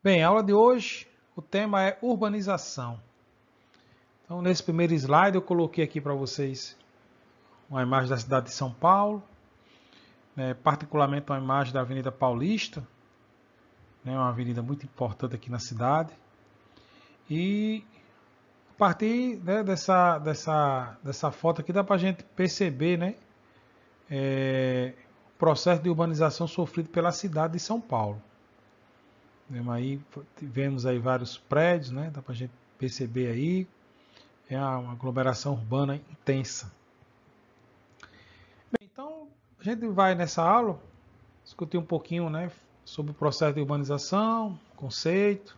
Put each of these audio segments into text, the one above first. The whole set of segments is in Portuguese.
Bem, a aula de hoje, o tema é urbanização. Então, nesse primeiro slide, eu coloquei aqui para vocês uma imagem da cidade de São Paulo, particularmente uma imagem da Avenida Paulista, uma avenida muito importante aqui na cidade. E a partir dessa foto aqui, dá para a gente perceber o processo de urbanização sofrido pela cidade de São Paulo. Aí, tivemos aí vários prédios, dá para a gente perceber aí. É uma aglomeração urbana intensa. Bem, então, a gente vai nessa aula discutir um pouquinho sobre o processo de urbanização, conceito,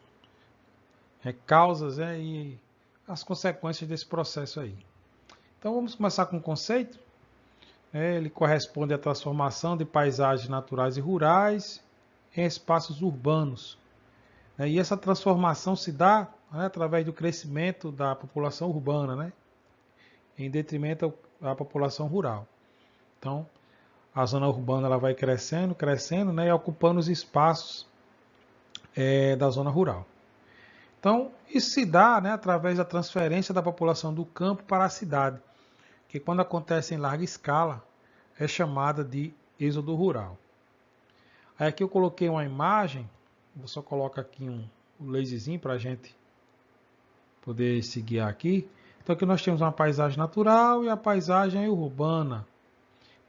causas e as consequências desse processo aí. Então, vamos começar com o conceito. Ele corresponde à transformação de paisagens naturais e rurais em espaços urbanos. E essa transformação se dá através do crescimento da população urbana, em detrimento da população rural. Então, a zona urbana ela vai crescendo, e ocupando os espaços da zona rural. Então, isso se dá através da transferência da população do campo para a cidade, que quando acontece em larga escala, é chamada de êxodo rural. Aí aqui eu coloquei uma imagem, vou só colocar aqui um laserzinho para a gente poder se guiar aqui. Então aqui nós temos uma paisagem natural e a paisagem urbana.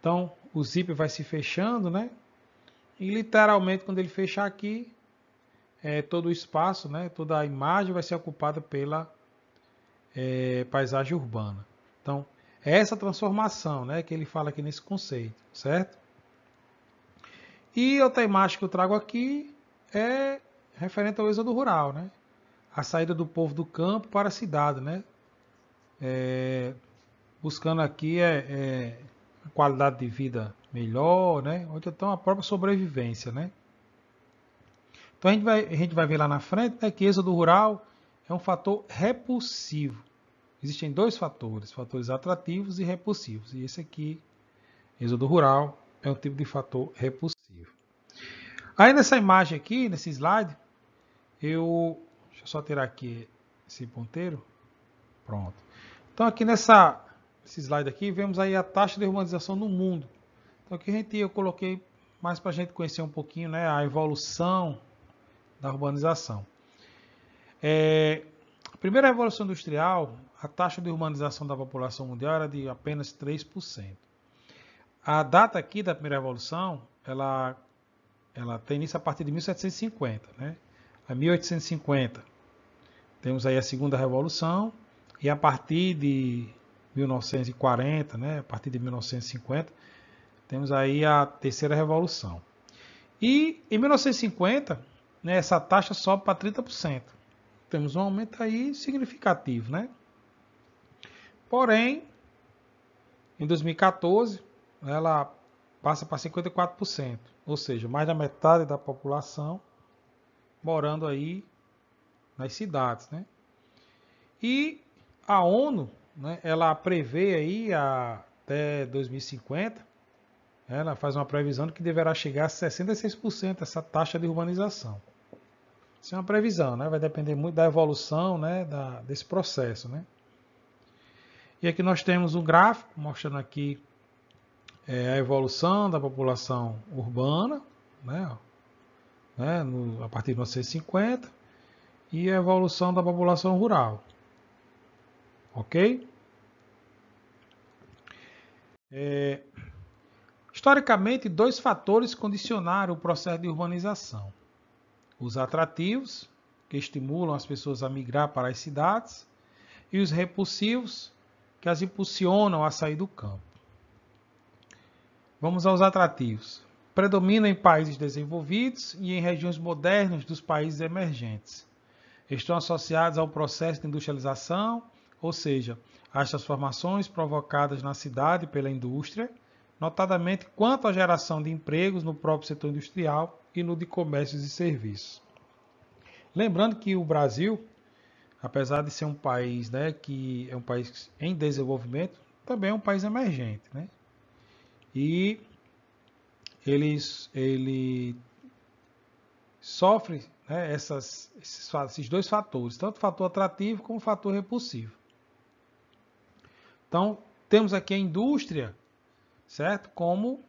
Então o zíper vai se fechando, E literalmente quando ele fechar aqui, todo o espaço, toda a imagem vai ser ocupada pela paisagem urbana. Então é essa transformação, que ele fala aqui nesse conceito, certo? E outra imagem que eu trago aqui é referente ao êxodo rural, A saída do povo do campo para a cidade, buscando aqui a qualidade de vida melhor, ou então a própria sobrevivência, Então a gente vai ver lá na frente que êxodo rural é um fator repulsivo. Existem dois fatores atrativos e repulsivos. E esse aqui, êxodo rural, é um tipo de fator repulsivo. Aí nessa imagem aqui, nesse slide, deixa eu só tirar aqui esse ponteiro. Pronto. Então aqui nesse slide aqui, vemos aí a taxa de urbanização no mundo. Então aqui eu coloquei mais para a gente conhecer um pouquinho a evolução da urbanização. A primeira revolução industrial, a taxa de urbanização da população mundial era de apenas 3%. A data aqui da primeira revolução, ela tem início a partir de 1750, A 1850, temos aí a segunda revolução, e a partir de 1940, a partir de 1950, temos aí a terceira revolução. E em 1950, essa taxa sobe para 30%. Temos um aumento aí significativo, Porém, em 2014, ela passa para 54%, ou seja, mais da metade da população morando aí nas cidades, E a ONU, ela prevê aí até 2050, ela faz uma previsão de que deverá chegar a 66% essa taxa de urbanização. Isso é uma previsão, vai depender muito da evolução, desse processo, E aqui nós temos um gráfico mostrando aqui a evolução da população urbana, a partir de 1950, e a evolução da população rural. Ok? Historicamente, dois fatores condicionaram o processo de urbanização. Os atrativos, que estimulam as pessoas a migrar para as cidades, e os repulsivos, que as impulsionam a sair do campo. Vamos aos atrativos. Predominam em países desenvolvidos e em regiões modernas dos países emergentes. Estão associados ao processo de industrialização, ou seja, às transformações provocadas na cidade pela indústria, notadamente quanto à geração de empregos no próprio setor industrial e no de comércios e serviços. Lembrando que o Brasil, apesar de ser um país que é um país em desenvolvimento, também é um país emergente. E ele sofre, né, esses dois fatores, tanto o fator atrativo como o fator repulsivo. Então, temos aqui a indústria, certo? Como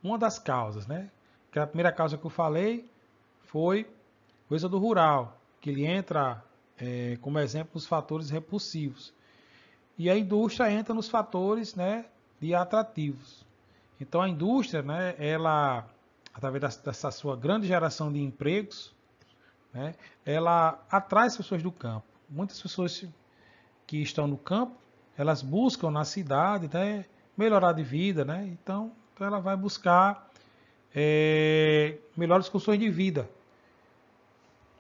uma das causas, né? Que a primeira causa que eu falei foi o êxodo rural, que ele entra como exemplo nos fatores repulsivos. E a indústria entra nos fatores, né, de atrativos. Então a indústria, né, ela, através dessa sua grande geração de empregos, né, ela atrai as pessoas do campo. Muitas pessoas que estão no campo, elas buscam na cidade, né, melhorar de vida, né? Então ela vai buscar melhores condições de vida.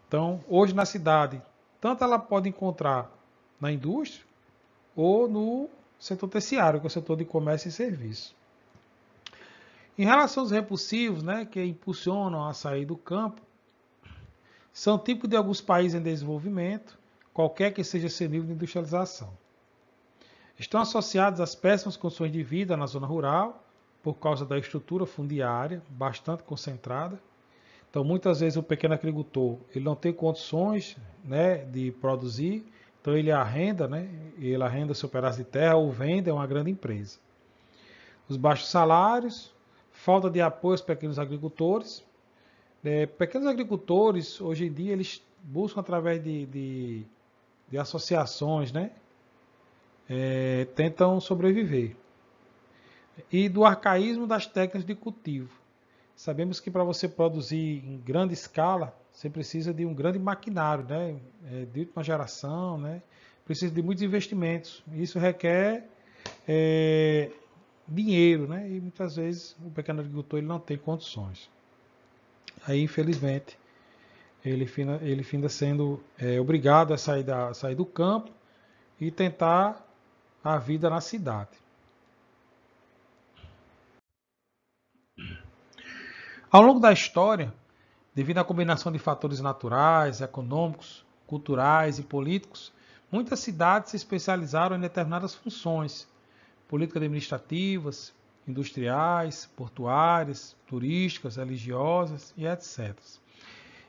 Então, hoje na cidade, tanto ela pode encontrar na indústria ou no setor terciário, que é o setor de comércio e serviço. Em relação aos repulsivos, né, que impulsionam a sair do campo, são típicos de alguns países em desenvolvimento, qualquer que seja seu nível de industrialização. Estão associados às péssimas condições de vida na zona rural, por causa da estrutura fundiária bastante concentrada. Então, muitas vezes o pequeno agricultor ele não tem condições, né, de produzir, então ele arrenda, né, ele arrenda seu pedaço de terra ou vende a uma grande empresa. Os baixos salários, falta de apoio aos pequenos agricultores. Pequenos agricultores, hoje em dia, eles buscam através de associações, né, tentam sobreviver. E do arcaísmo das técnicas de cultivo. Sabemos que para você produzir em grande escala, você precisa de um grande maquinário, né, de última geração, né, precisa de muitos investimentos. Isso requer dinheiro, né, e muitas vezes o pequeno agricultor ele não tem condições. Aí, infelizmente, ele finda sendo obrigado a sair do campo e tentar a vida na cidade. Ao longo da história, devido à combinação de fatores naturais, econômicos, culturais e políticos, muitas cidades se especializaram em determinadas funções, políticas administrativas, industriais, portuárias, turísticas, religiosas e etc.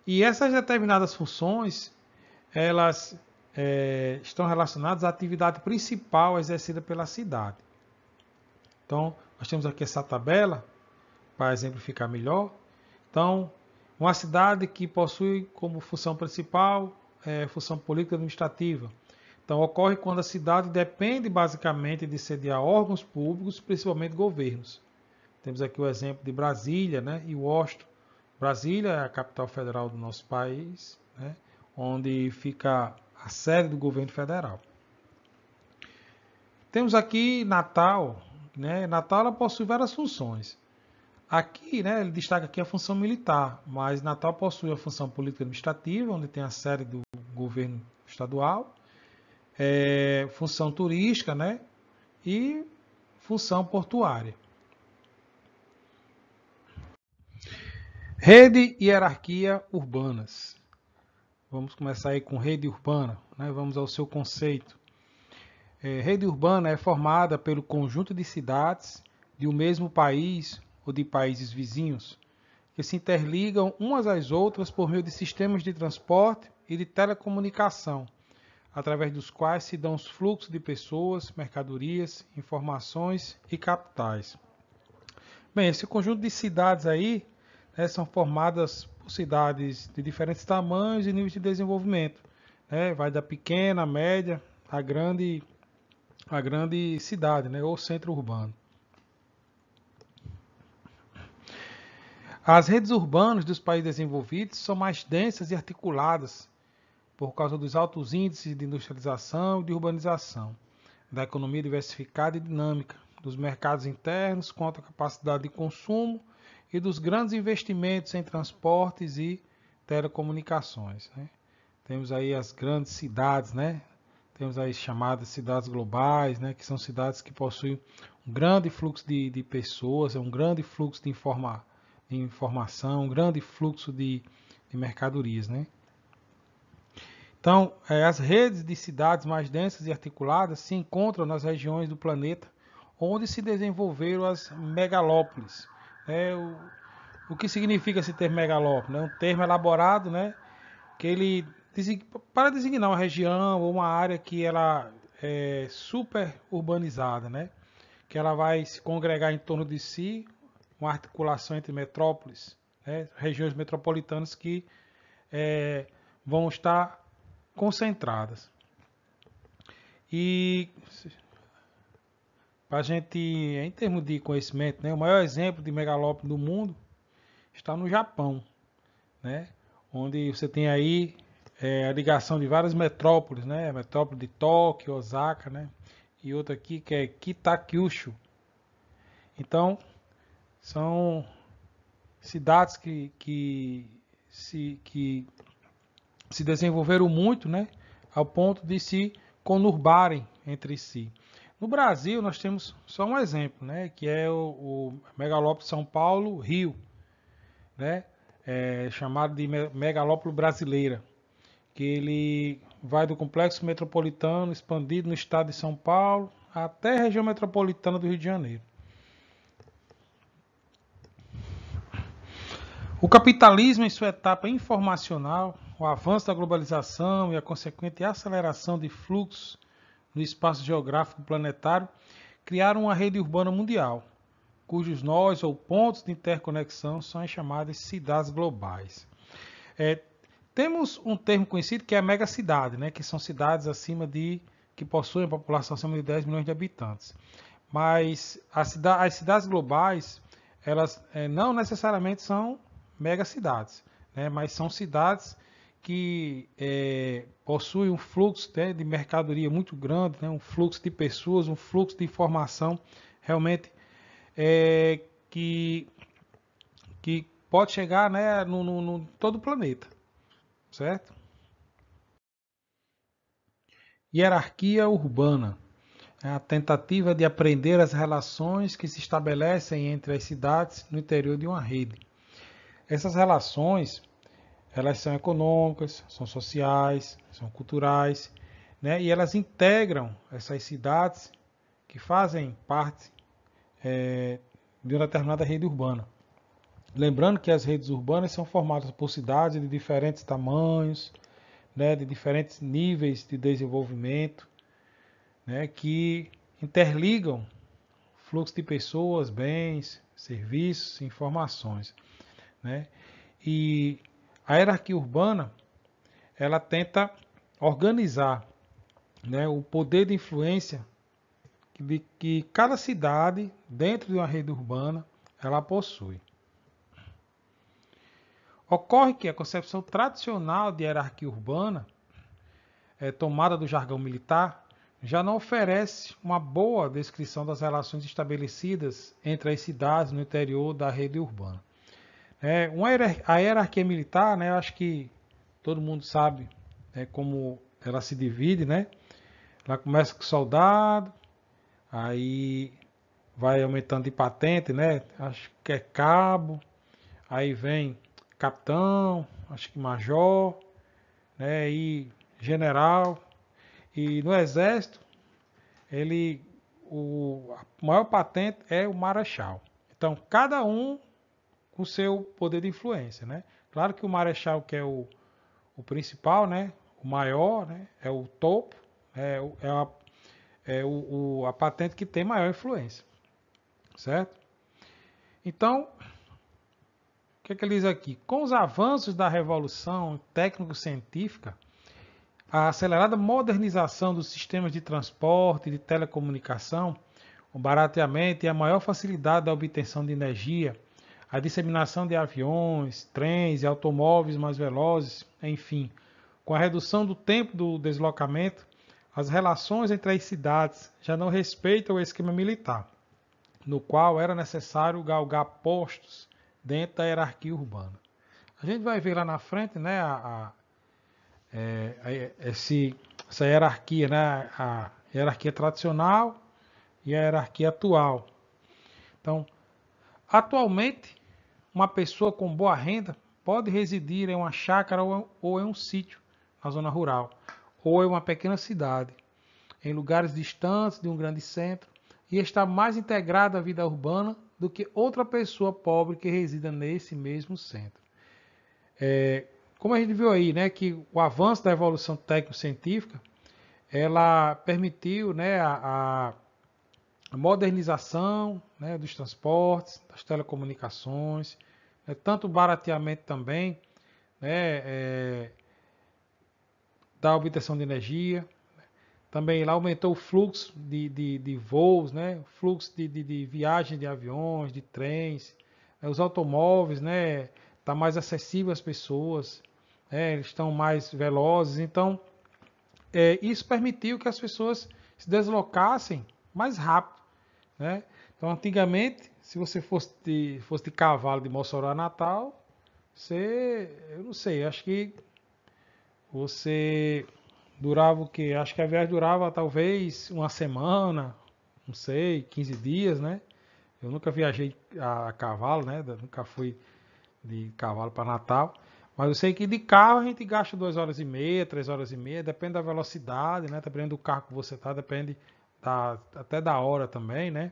E essas determinadas funções, elas estão relacionadas à atividade principal exercida pela cidade. Então, nós temos aqui essa tabela, para exemplificar melhor. Então, uma cidade que possui como função principal função política administrativa. Então, ocorre quando a cidade depende basicamente de sediar órgãos públicos, principalmente governos. Temos aqui o exemplo de Brasília, né, e Washington. Brasília é a capital federal do nosso país, né, onde fica a sede do governo federal. Temos aqui Natal. Né, Natal ela possui várias funções. Aqui, né, ele destaca aqui a função militar, mas Natal possui a função política administrativa, onde tem a sede do governo estadual, função turística, né, e função portuária. Rede e hierarquia urbanas. Vamos começar aí com rede urbana, né, vamos ao seu conceito. Rede urbana é formada pelo conjunto de cidades de um mesmo país ou de países vizinhos, que se interligam umas às outras por meio de sistemas de transporte e de telecomunicação, através dos quais se dão os fluxos de pessoas, mercadorias, informações e capitais. Bem, esse conjunto de cidades aí, né, são formadas por cidades de diferentes tamanhos e níveis de desenvolvimento. Né, vai da pequena, média, à grande cidade, né, ou centro urbano. As redes urbanas dos países desenvolvidos são mais densas e articuladas por causa dos altos índices de industrialização e de urbanização, da economia diversificada e dinâmica, dos mercados internos com alta capacidade de consumo e dos grandes investimentos em transportes e telecomunicações. Né? Temos aí as grandes cidades, né? Temos aí chamadas cidades globais, né? Que são cidades que possuem um grande fluxo de pessoas, um grande fluxo de informação, um grande fluxo de mercadorias, né? Então, as redes de cidades mais densas e articuladas se encontram nas regiões do planeta onde se desenvolveram as megalópolis. O que significa esse termo megalópole? É um termo elaborado, né, que ele para designar uma região ou uma área que ela é super urbanizada, né, que ela vai se congregar em torno de si, uma articulação entre metrópoles, né, regiões metropolitanas que é, vão estar concentradas. E para a gente, em termos de conhecimento, né, o maior exemplo de megalópole do mundo está no Japão, né, onde você tem aí a ligação de várias metrópoles, né, a metrópole de Tóquio, Osaka, né, e outra aqui que é Kitakyushu. Então, são cidades que se desenvolveram muito, né, ao ponto de se conurbarem entre si. No Brasil, nós temos só um exemplo, né, que é o megalópole São Paulo-Rio, né, chamado de megalópole brasileira, que ele vai do complexo metropolitano expandido no estado de São Paulo até a região metropolitana do Rio de Janeiro. O capitalismo, em sua etapa informacional, o avanço da globalização e a consequente aceleração de fluxos no espaço geográfico planetário criaram uma rede urbana mundial, cujos nós ou pontos de interconexão são as chamadas cidades globais. Temos um termo conhecido que é a megacidade, né, que são cidades que possuem a população acima de 10 milhões de habitantes. Mas as cidades globais, elas não necessariamente são megacidades, né, mas são cidades que possuem um fluxo, né, de mercadoria muito grande, né, um fluxo de pessoas, um fluxo de informação realmente que pode chegar, né, no todo o planeta, certo? Hierarquia urbana é a tentativa de aprender as relações que se estabelecem entre as cidades no interior de uma rede. Essas relações, elas são econômicas, são sociais, são culturais, né? E elas integram essas cidades que fazem parte de uma determinada rede urbana. Lembrando que as redes urbanas são formadas por cidades de diferentes tamanhos, né, de diferentes níveis de desenvolvimento, né, que interligam fluxo de pessoas, bens, serviços, informações, né? E a hierarquia urbana, ela tenta organizar, né, o poder de influência que cada cidade dentro de uma rede urbana ela possui. Ocorre que a concepção tradicional de hierarquia urbana, tomada do jargão militar, já não oferece uma boa descrição das relações estabelecidas entre as cidades no interior da rede urbana. A hierarquia militar, né, eu acho que todo mundo sabe, como ela se divide, né? Ela começa com soldado, aí vai aumentando de patente, né? Acho que é cabo, aí vem capitão, acho que major, né? E general. E no exército, a maior patente é o marechal. Então, cada um com seu poder de influência, né? Claro que o marechal, que é o principal, né? O maior, né? É o topo, a patente que tem maior influência, certo? Então, o que ele diz aqui? Com os avanços da revolução técnico-científica, a acelerada modernização dos sistemas de transporte e de telecomunicação, o barateamento e a maior facilidade da obtenção de energia, a disseminação de aviões, trens e automóveis mais velozes, enfim, com a redução do tempo do deslocamento, as relações entre as cidades já não respeitam o esquema militar, no qual era necessário galgar postos dentro da hierarquia urbana. A gente vai ver lá na frente, né, essa hierarquia, né, a hierarquia tradicional e a hierarquia atual. Então, atualmente, uma pessoa com boa renda pode residir em uma chácara ou em um sítio na zona rural, ou em uma pequena cidade, em lugares distantes de um grande centro, e estar mais integrado à vida urbana do que outra pessoa pobre que resida nesse mesmo centro. Como a gente viu aí, né, que o avanço da evolução técnico-científica, ela permitiu, né, a modernização, né, dos transportes, das telecomunicações, né, tanto o barateamento também, né, da obtenção de energia. Também lá aumentou o fluxo de voos, né, o fluxo de viagem de aviões, de trens, os automóveis, né, está mais acessível às pessoas, né, eles estão mais velozes. Então, isso permitiu que as pessoas se deslocassem mais rápido, né? Então, antigamente, se você fosse de cavalo de Mossoró a Natal, eu não sei, acho que você durava o quê? Acho que a viagem durava talvez uma semana, não sei, 15 dias, né? Eu nunca viajei a cavalo, né? Nunca fui de cavalo para Natal. Mas eu sei que de carro a gente gasta 2 horas e meia, 3 horas e meia, depende da velocidade, né? Depende do carro que você tá, depende até da hora também, né?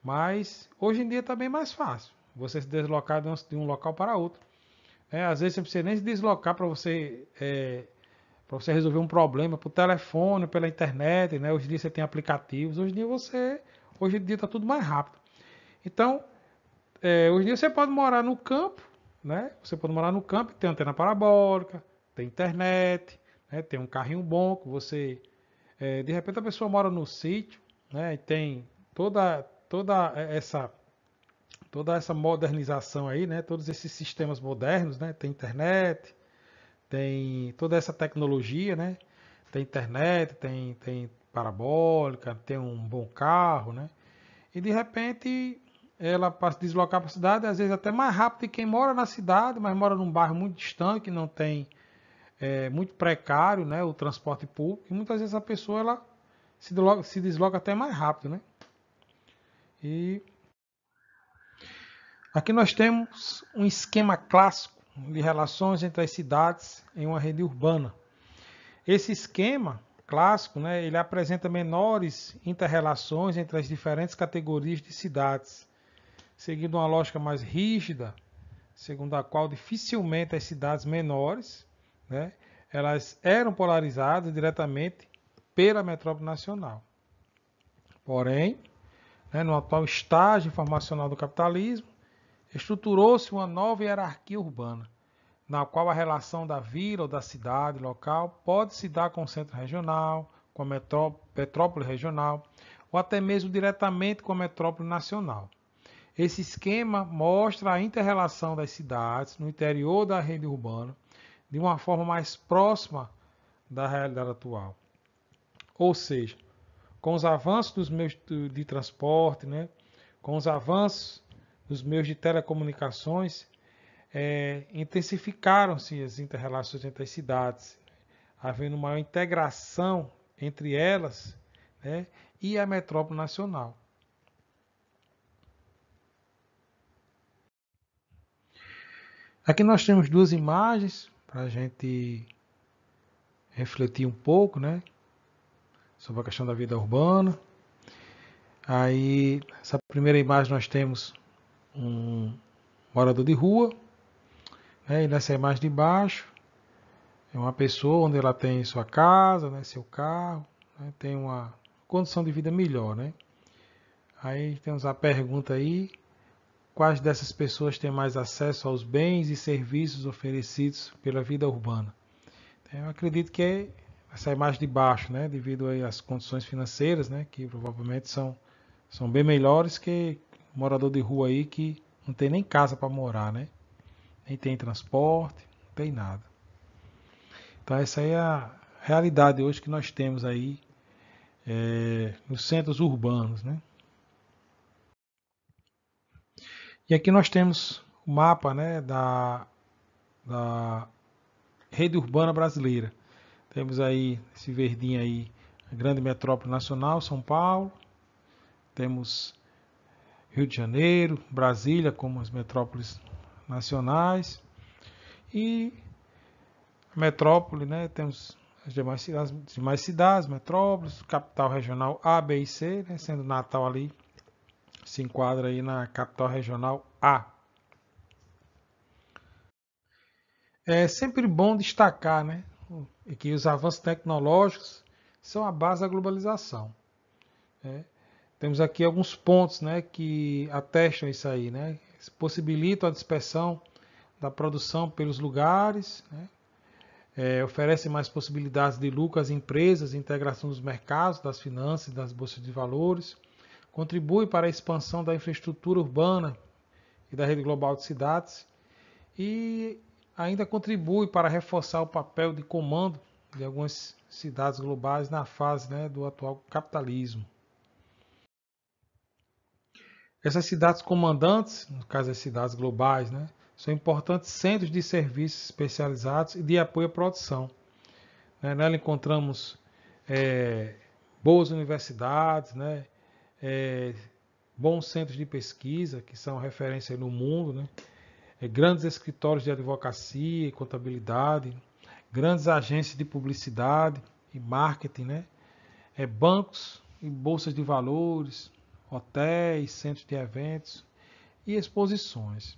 Mas hoje em dia está bem mais fácil você se deslocar de um local para outro. Às vezes você não precisa nem se deslocar para você resolver um problema por telefone, pela internet, né? Hoje em dia você tem aplicativos, hoje em dia está tudo mais rápido. Então, hoje em dia você pode morar no campo, né? Você pode morar no campo, tem antena parabólica, tem internet, né? Tem um carrinho bom que você, de repente a pessoa mora no sítio, né? E tem toda essa modernização aí, né? Todos esses sistemas modernos, né? Tem internet, tem toda essa tecnologia, né? Tem internet, tem parabólica, tem um bom carro, né? E de repente ela para se deslocar para a cidade, às vezes até mais rápido que quem mora na cidade, mas mora num bairro muito distante, que não tem muito precário, né? O transporte público. E muitas vezes a pessoa ela se desloca até mais rápido, né? E aqui nós temos um esquema clássico de relações entre as cidades em uma rede urbana. Esse esquema clássico, né, ele apresenta menores interrelações entre as diferentes categorias de cidades, seguindo uma lógica mais rígida, segundo a qual dificilmente as cidades menores, né, elas eram polarizadas diretamente pela metrópole nacional. Porém, né, no atual estágio informacional do capitalismo, estruturou-se uma nova hierarquia urbana, na qual a relação da vila ou da cidade local pode se dar com o centro regional, com a metrópole regional, ou até mesmo diretamente com a metrópole nacional. Esse esquema mostra a inter-relação das cidades no interior da rede urbana de uma forma mais próxima da realidade atual. Ou seja, com os avanços dos meios de transporte, né, com os avanços dos meios de telecomunicações, intensificaram-se as interrelações entre as cidades, havendo maior integração entre elas, né, e a metrópole nacional. Aqui nós temos duas imagens para a gente refletir um pouco, né, sobre a questão da vida urbana. Aí, essa primeira imagem nós temos um morador de rua, né, e nessa imagem de baixo é uma pessoa onde ela tem sua casa, né, seu carro, né, tem uma condição de vida melhor, né? Aí temos a pergunta aí, quais dessas pessoas têm mais acesso aos bens e serviços oferecidos pela vida urbana? Então, eu acredito que é essa imagem de baixo, né, devido aí às condições financeiras, né, que provavelmente são bem melhores que o morador de rua aí que não tem nem casa para morar, né? Nem tem transporte, não tem nada. Então essa aí é a realidade hoje que nós temos aí nos centros urbanos, né? E aqui nós temos o mapa, né, da rede urbana brasileira. Temos aí esse verdinho aí, a grande metrópole nacional, São Paulo. Temos Rio de Janeiro, Brasília como as metrópoles nacionais. E a metrópole, né, temos as demais cidades, metrópoles, capital regional A, B e C, né, sendo Natal ali se enquadra aí na capital regional A. É sempre bom destacar, né, que os avanços tecnológicos são a base da globalização, né? Temos aqui alguns pontos, né, que atestam isso aí, né? Possibilitam a dispersão da produção pelos lugares, né? Oferecem mais possibilidades de lucro às empresas, integração dos mercados, das finanças, das bolsas de valores, contribui para a expansão da infraestrutura urbana e da rede global de cidades e ainda contribui para reforçar o papel de comando de algumas cidades globais na fase, né, do atual capitalismo. Essas cidades comandantes, no caso das cidades globais, né, são importantes centros de serviços especializados e de apoio à produção. Nela encontramos boas universidades, né, bons centros de pesquisa, que são referência no mundo, né, grandes escritórios de advocacia e contabilidade, grandes agências de publicidade e marketing, né, bancos e bolsas de valores, hotéis, centros de eventos e exposições.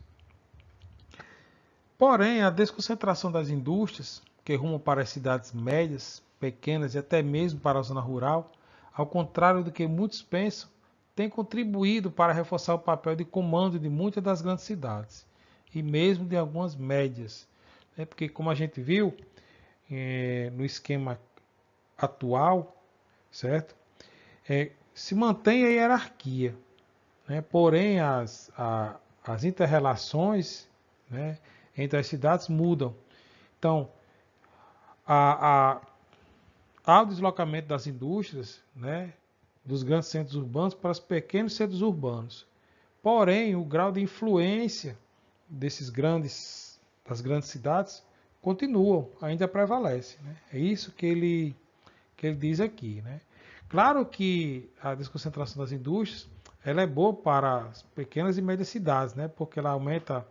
Porém, a desconcentração das indústrias, que rumam para as cidades médias, pequenas e até mesmo para a zona rural, ao contrário do que muitos pensam, tem contribuído para reforçar o papel de comando de muitas das grandes cidades e mesmo de algumas médias. Porque, como a gente viu no esquema atual, certo? Se mantém a hierarquia, né? Porém as inter-relações, né, entre as cidades mudam. Então, há o deslocamento das indústrias, né, dos grandes centros urbanos para os pequenos centros urbanos. Porém, o grau de influência das grandes cidades continua, ainda prevalece, né? É isso que ele diz aqui, né? Claro que a desconcentração das indústrias ela é boa para as pequenas e médias cidades, né? Porque ela aumenta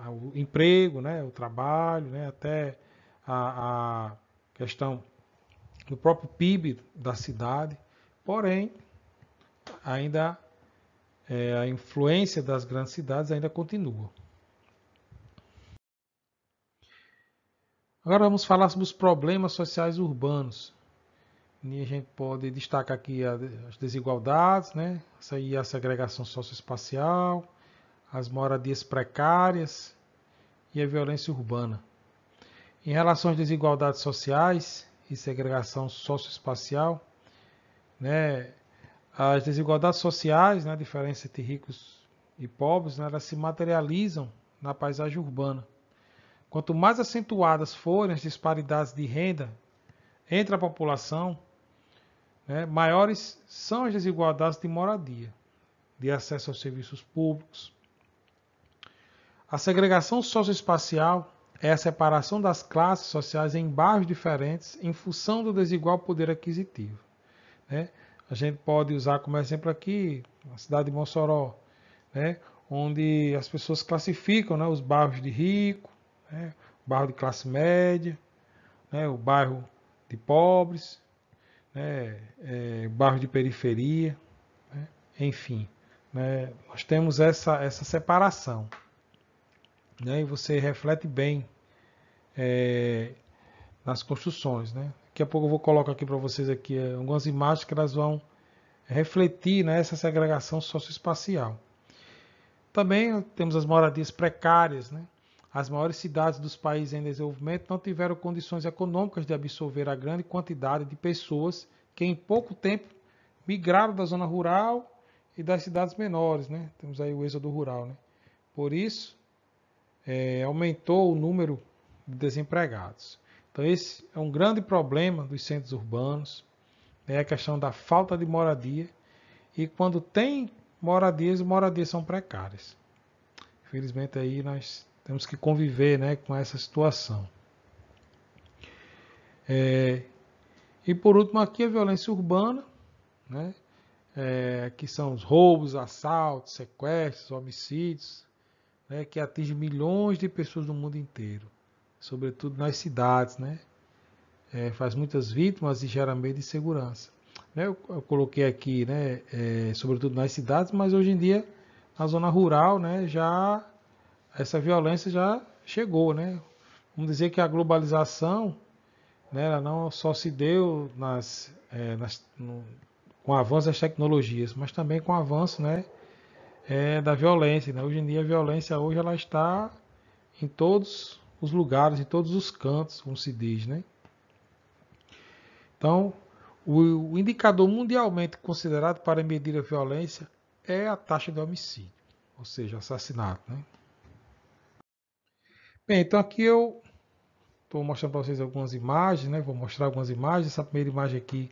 o emprego, né? O trabalho, né? Até a questão do próprio PIB da cidade. Porém, ainda a influência das grandes cidades ainda continua. Agora vamos falar sobre os problemas sociais urbanos. E a gente pode destacar aqui as desigualdades, né? Essa aí é a segregação socioespacial, as moradias precárias e a violência urbana. Em relação às desigualdades sociais e segregação socioespacial, né? As desigualdades sociais, né? A diferença entre ricos e pobres, né? Elas se materializam na paisagem urbana. Quanto mais acentuadas forem as disparidades de renda entre a população, né, maiores são as desigualdades de moradia, de acesso aos serviços públicos. A segregação socioespacial é a separação das classes sociais em bairros diferentes em função do desigual poder aquisitivo, né? A gente pode usar como exemplo aqui a cidade de Mossoró, né, onde as pessoas classificam, né, os bairros de rico, né, o bairro de classe média, né, o bairro de pobres, né, bairro de periferia, né, enfim, né, nós temos essa separação, né, e você reflete bem nas construções, né. Daqui a pouco eu vou colocar aqui para vocês aqui algumas imagens que elas vão refletir nessa segregação socioespacial. Também temos as moradias precárias, né. As maiores cidades dos países em desenvolvimento não tiveram condições econômicas de absorver a grande quantidade de pessoas que em pouco tempo migraram da zona rural e das cidades menores, né? Temos aí o êxodo rural, né? Por isso, aumentou o número de desempregados. Então esse é um grande problema dos centros urbanos, é a questão da falta de moradia, e quando tem moradias são precárias. Infelizmente aí nós temos que conviver, né, com essa situação. E por último aqui a violência urbana, né, que são os roubos, assaltos, sequestros, homicídios, né, que atinge milhões de pessoas no mundo inteiro, sobretudo nas cidades, né, faz muitas vítimas e gera medo e insegurança. né, eu coloquei aqui, né, sobretudo nas cidades, mas hoje em dia na zona rural, né, já essa violência já chegou, né? Vamos dizer que a globalização, né, ela não só se deu com o avanço das tecnologias, mas também com o avanço, né, da violência, né? Hoje em dia a violência hoje ela está em todos os lugares, em todos os cantos, como se diz, né? Então, o indicador mundialmente considerado para medir a violência é a taxa de homicídio, ou seja, assassinato, né? Bem, então aqui eu estou mostrando para vocês algumas imagens, né? Vou mostrar algumas imagens. Essa primeira imagem aqui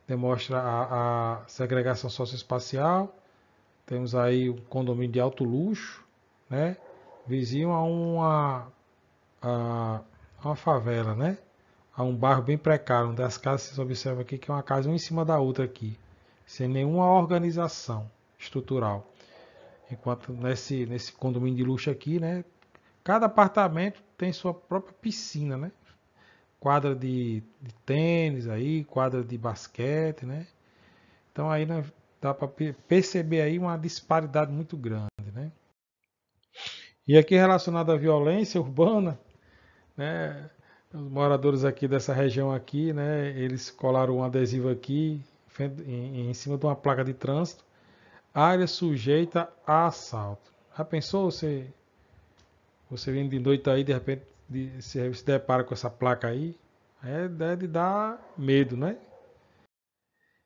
demonstra a segregação socioespacial. Temos aí um condomínio de alto luxo, né? Vizinho a uma favela, né? A um bairro bem precário, onde as casas, vocês observam aqui que é uma casa uma em cima da outra aqui, sem nenhuma organização estrutural. Enquanto nesse condomínio de luxo aqui, né? Cada apartamento tem sua própria piscina, né? Quadra de tênis aí, quadra de basquete, né? Então aí, né, dá para perceber aí uma disparidade muito grande, né? E aqui relacionado à violência urbana, né? Os moradores aqui dessa região aqui, né? Eles colaram um adesivo aqui em cima de uma placa de trânsito, área sujeita a assalto. Já pensou você vindo de noite aí, de repente se depara com essa placa aí? É de dar medo, né?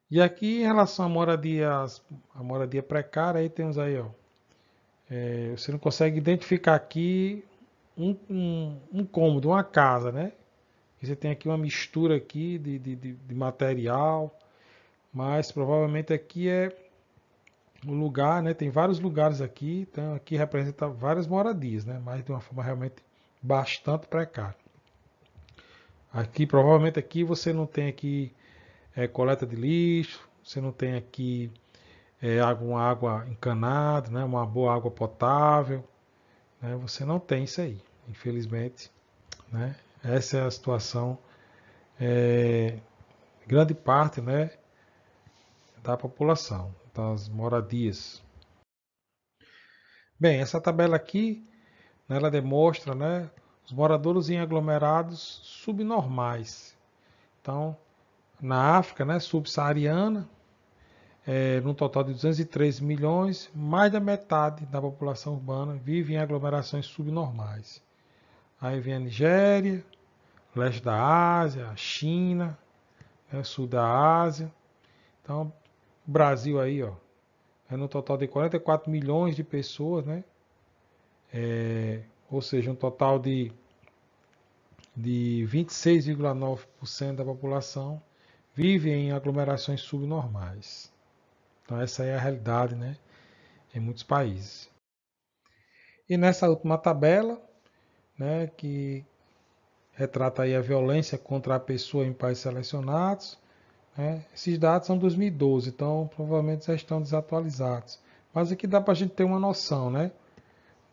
E aqui em relação à moradia precária, aí temos aí, ó, você não consegue identificar aqui um cômodo, uma casa, né? Você tem aqui uma mistura aqui de material, mas provavelmente aqui é um lugar, né? Tem vários lugares aqui, então aqui representa várias moradias, né? Mas de uma forma realmente bastante precária. Aqui, provavelmente aqui você não tem aqui coleta de lixo, você não tem aqui uma água encanada, né? Uma boa água potável, né? Você não tem isso aí, infelizmente, né? Essa é a situação, grande parte, né, da população, das moradias. Bem, essa tabela aqui, né, ela demonstra, né, os moradores em aglomerados subnormais. Então, na África, né, subsaariana, num total de 203 milhões, mais da metade da população urbana vive em aglomerações subnormais. Aí vem a Nigéria, leste da Ásia, a China, né, sul da Ásia. Então, o Brasil aí, ó, no total de 44 milhões de pessoas, né? Ou seja, um total de 26,9% da população vive em aglomerações subnormais. Então essa é a realidade, né, em muitos países. E nessa última tabela, né, que retrata aí a violência contra a pessoa em países selecionados, né, esses dados são 2012, então provavelmente já estão desatualizados. Mas aqui dá para a gente ter uma noção, né?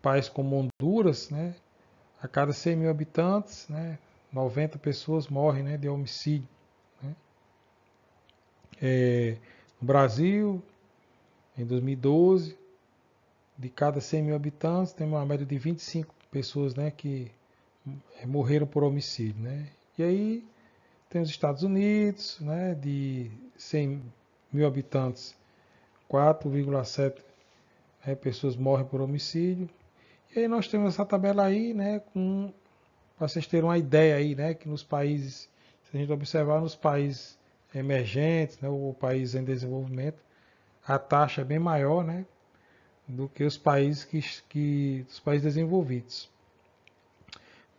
País como Honduras, né, a cada 100 mil habitantes, né, 90 pessoas morrem, né, de homicídio. Né? No Brasil, em 2012, de cada 100 mil habitantes, tem uma média de 25 pessoas, né, que morreram por homicídio. Né? E aí tem os Estados Unidos, né, de 100 mil habitantes, 4,7 pessoas morrem por homicídio. E aí nós temos essa tabela aí, né, para vocês terem uma ideia aí, né, que nos países, se a gente observar nos países emergentes, né, ou países em desenvolvimento, a taxa é bem maior, né, do que os países os países desenvolvidos.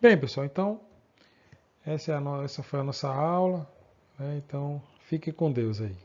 Bem, pessoal, então essa foi a nossa aula, né, então fique com Deus aí.